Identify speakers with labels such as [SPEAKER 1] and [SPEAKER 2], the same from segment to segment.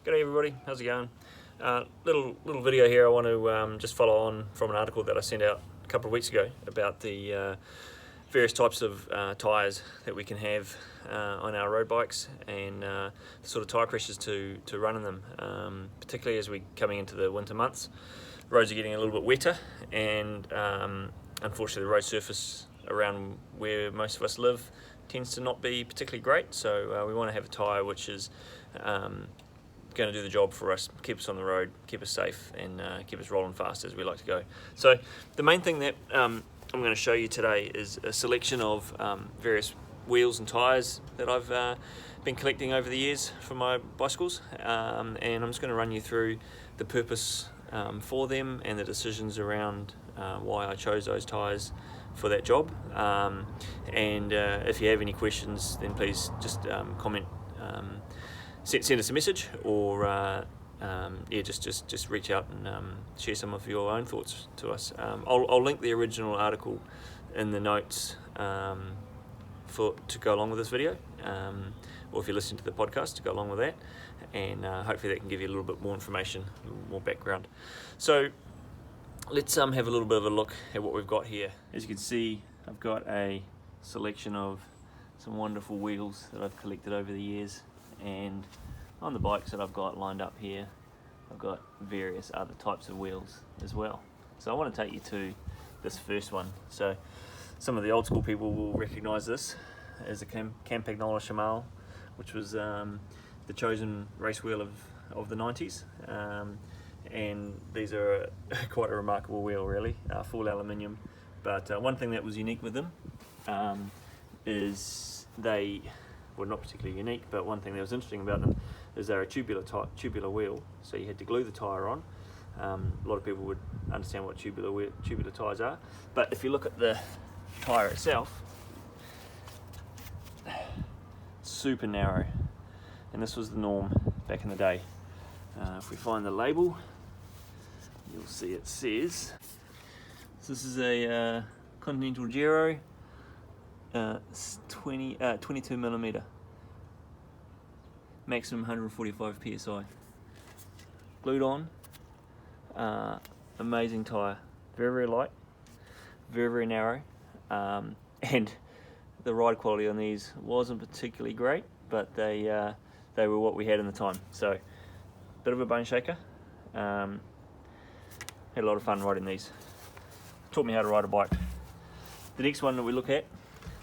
[SPEAKER 1] G'day everybody, how's it going? Little video here. I want to just follow on from an article that I sent out a couple of weeks ago about the various types of tyres that we can have on our road bikes and the sort of tyre pressures to run in them, particularly as we're coming into the winter months. Roads are getting a little bit wetter, and unfortunately the road surface around where most of us live tends to not be particularly great, so we want to have a tyre which is going to do the job for us, keep us on the road, keep us safe, and keep us rolling fast as we like to go. So the main thing that I'm going to show you today is a selection of various wheels and tyres that I've been collecting over the years for my bicycles, and I'm just going to run you through the purpose for them and the decisions around why I chose those tyres for that job. And if you have any questions, then please just comment, send us a message, or yeah, just reach out and share some of your own thoughts to us. I'll link the original article in the notes to go along with this video, or if you listen to the podcast, to go along with that, and hopefully that can give you a little bit more information, a little more background. So let's have a little bit of a look at what we've got here. As you can see, I've got a selection of some wonderful wheels that I've collected over the years, and on the bikes that I've got lined up here, I've got various other types of wheels as well. So I want to take you to this first one. So some of the old school people will recognise this as a Campagnola Shimano, which was the chosen race wheel of the 90s. And these are quite a remarkable wheel, really, full aluminium. But one thing that was unique with them is they, well, not particularly unique, but one thing that was interesting about them is they're a tubular wheel, so you had to glue the tyre on. A lot of people would understand what tubular tyres are, but if you look at the tyre itself, super narrow, and this was the norm back in the day. If we find the label, you'll see it says, so this is a Continental Giro, 22 millimeter, maximum 145 psi, glued on. Amazing tyre, very light, very narrow, and the ride quality on these wasn't particularly great, but they were what we had in the time. So bit of a bone shaker. Had a lot of fun riding these. Taught me how to ride a bike. The next one that we look at,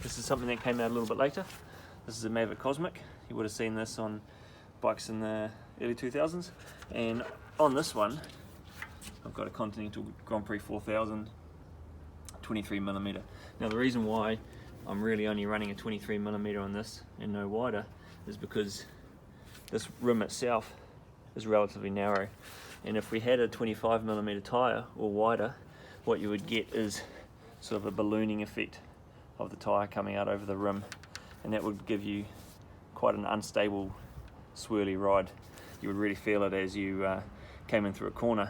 [SPEAKER 1] this is something that came out a little bit later. This is a Maverick Cosmic. You would have seen this on bikes in the early 2000s. And on this one, I've got a Continental Grand Prix 4000 23mm. Now the reason why I'm really only running a 23mm on this and no wider is because this rim itself is relatively narrow. And if we had a 25mm tyre or wider, what you would get is sort of a ballooning effect of the tyre coming out over the rim, and that would give you quite an unstable, swirly ride. You would really feel it as you came in through a corner.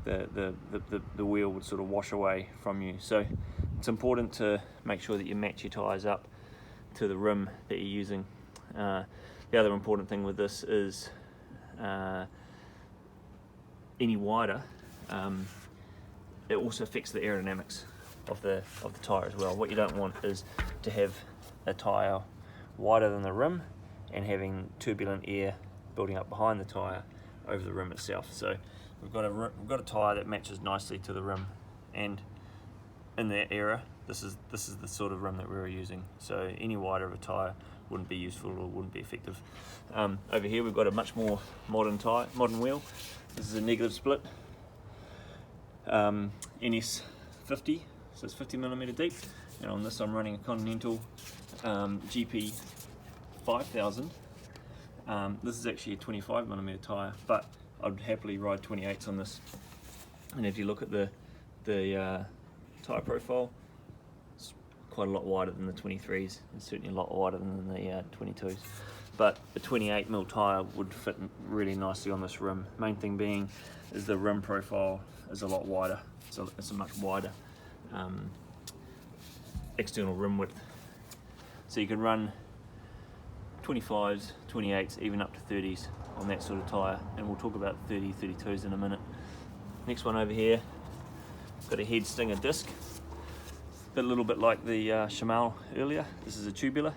[SPEAKER 1] The wheel would sort of wash away from you. So it's important to make sure that you match your tyres up to the rim that you're using. The other important thing with this is any wider, it also affects the aerodynamics of the tyre as well. What you don't want is to have a tyre wider than the rim and having turbulent air building up behind the tyre over the rim itself. So we've got a tyre that matches nicely to the rim, and in that era, this is the sort of rim that we were using. So any wider of a tyre wouldn't be useful or wouldn't be effective. Over here we've got a much more modern wheel. This is a negative split NS 50, so it's 50mm deep, and on this I'm running a Continental GP 5000. This is actually a 25mm tyre, but I'd happily ride 28s on this. And if you look at the tyre profile, it's quite a lot wider than the 23s, and certainly a lot wider than the 22s. But the 28mm tyre would fit really nicely on this rim. Main thing being is the rim profile is a lot wider, so it's a much wider external rim width. So you can run 25s, 28s, even up to 30s on that sort of tyre, and we'll talk about 30, 32s in a minute. Next one over here, got a head stinger disc, a little bit like the Shimano earlier. This is a tubular.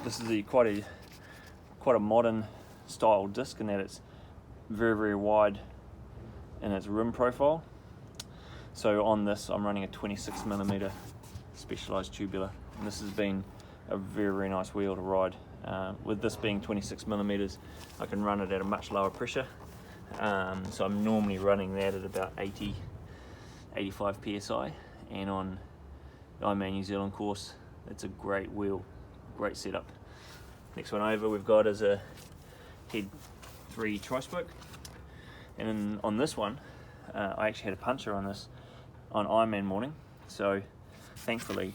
[SPEAKER 1] This is quite a modern style disc in that it's very, very wide in its rim profile. So on this I'm running a 26mm specialised tubular, and this has been a very, very nice wheel to ride. With this being 26mm, I can run it at a much lower pressure. So I'm normally running that at about 80, 85 psi, and on the Ironman New Zealand course, it's a great wheel, great setup. Next one over we've got is a Head 3 tri-spoke, and then on this one, I actually had a puncture on this on Ironman morning, so thankfully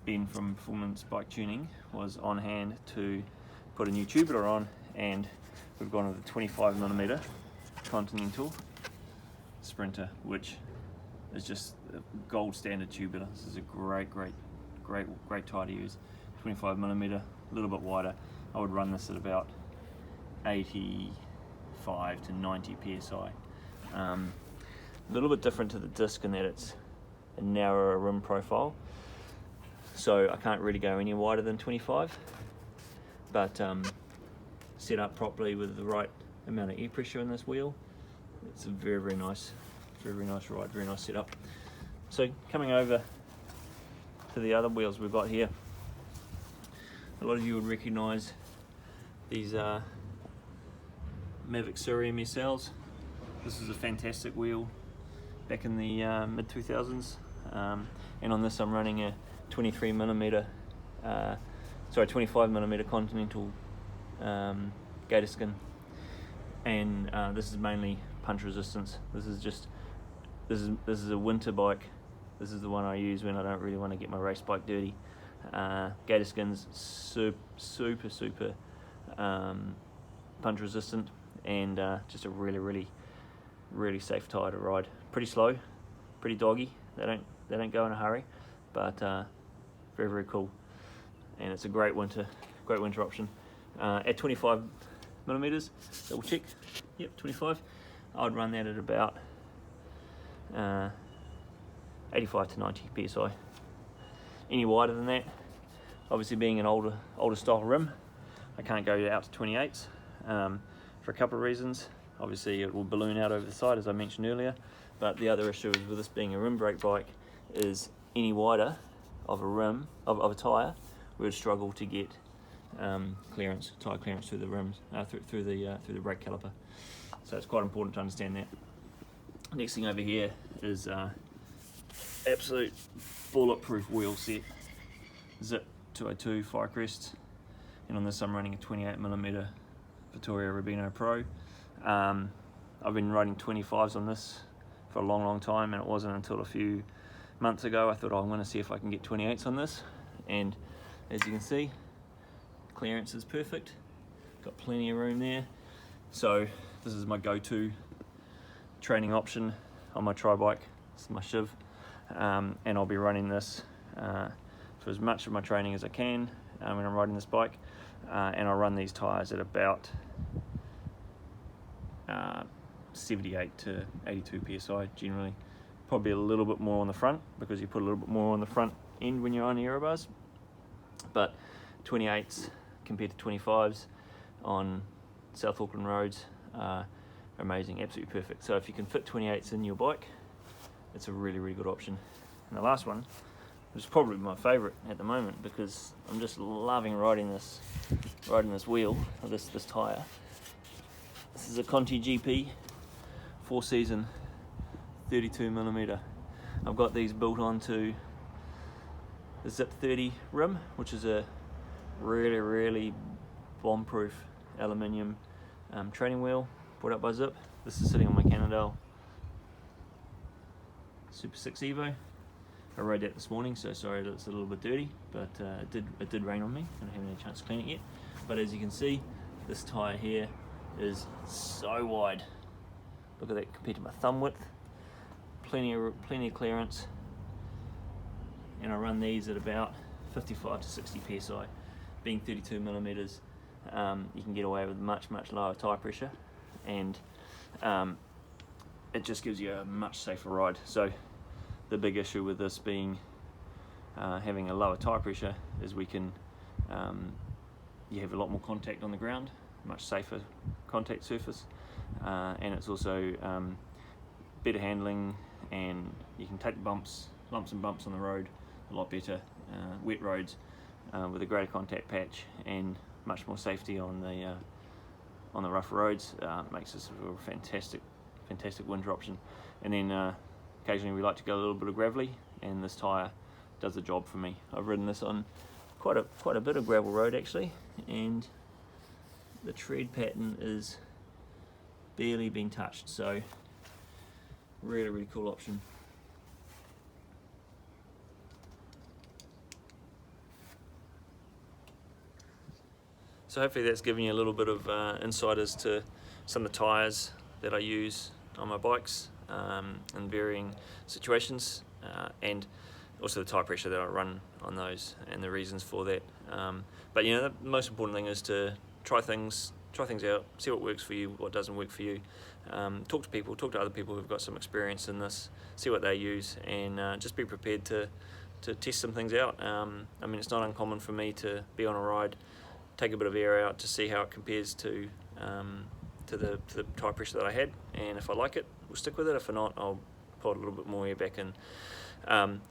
[SPEAKER 1] Ben from Performance Bike Tuning was on hand to put a new tubular on, and we've gone with a 25mm Continental Sprinter, which is just a gold standard tubular. This is a great tyre to use. 25mm, a little bit wider. I would run this at about 85 to 90 psi. A little bit different to the disc in that it's a narrower rim profile, so I can't really go any wider than 25, but set up properly with the right amount of air pressure in this wheel, it's a very, very nice ride, very nice setup. So coming over to the other wheels we've got here, a lot of you would recognise these Mavic Surrey MSLs. This is a fantastic wheel back in the mid 2000s, and on this I'm running a 25mm Continental gator skin, and this is mainly punch resistance. This is a winter bike. This is the one I use when I don't really want to get my race bike dirty. Gator skin's super punch resistant, and just a really safe tyre to ride. Pretty slow, pretty doggy. They don't go in a hurry, but very, very cool, and it's a great winter option. At 25mm, double check. Yep, 25. I'd run that at about 85 to 90 psi. Any wider than that, obviously being an older style rim, I can't go out to 28s for a couple of reasons. Obviously it will balloon out over the side, as I mentioned earlier, but the other issue is with this being a rim brake bike is any wider of a rim of a tyre, we would struggle to get tyre clearance through the rims, through the brake caliper. So it's quite important to understand that. Next thing over here is absolute bulletproof wheel set, Zip 202 Firecrest, and on this I'm running a 28mm Vittoria Rubino Pro. I've been riding 25s on this for a long time, and it wasn't until a few months ago I thought, I'm going to see if I can get 28s on this, and as you can see, clearance is perfect, got plenty of room there. So this is my go-to training option on my tri-bike. This is my Shiv, and I'll be running this for as much of my training as I can when I'm riding this bike, and I'll run these tyres at about 78 to 82 psi generally. Probably a little bit more on the front because you put a little bit more on the front end when you're on aero bars, but 28s compared to 25s on South Auckland roads are amazing, absolutely perfect. So if you can fit 28s in your bike, it's a really good option. And the last one, which is probably my favourite at the moment because I'm just loving riding this wheel, or this tyre. This is a Conti GP 4-season 32mm. I've got these built onto the Zip 30 rim, which is a really bomb-proof aluminium training wheel brought up by Zip. This is sitting on my Cannondale Super 6 Evo. I rode that this morning, so sorry that it's a little bit dirty, but it did rain on me and I haven't had a chance to clean it yet. But as you can see, this tyre here is so wide. Look at that compared to my thumb width. Plenty of clearance, and I run these at about 55 to 60 psi. being 32 millimeters, you can get away with much lower tyre pressure, and it just gives you a much safer ride. So the big issue with this being having a lower tyre pressure is you have a lot more contact on the ground, much safer contact surface, and it's also better handling, and you can take lumps and bumps on the road a lot better, wet roads, with a greater contact patch and much more safety on the rough roads. Makes this a fantastic winter option. And then occasionally we like to go a little bit of gravelly, and this tyre does the job for me. I've ridden this on quite a bit of gravel road actually, and the tread pattern is barely been touched, so really cool option. So hopefully that's given you a little bit of insight as to some of the tyres that I use on my bikes in varying situations, and also the tyre pressure that I run on those and the reasons for that. But you know, the most important thing is to try things out, see what works for you, what doesn't work for you. Talk to other people who've got some experience in this, see what they use, and just be prepared to test some things out. I mean, it's not uncommon for me to be on a ride, take a bit of air out to see how it compares to the tyre pressure that I had, and if I like it, we'll stick with it. If not, I'll put a little bit more air back in.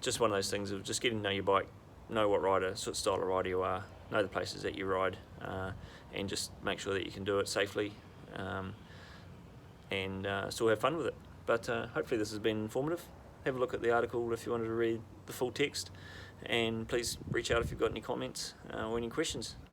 [SPEAKER 1] Just one of those things of just getting to know your bike, know what sort of style of rider you are, know the places that you ride, and just make sure that you can do it safely, and still have fun with it. But hopefully this has been informative. Have a look at the article if you wanted to read the full text, and please reach out if you've got any comments or any questions.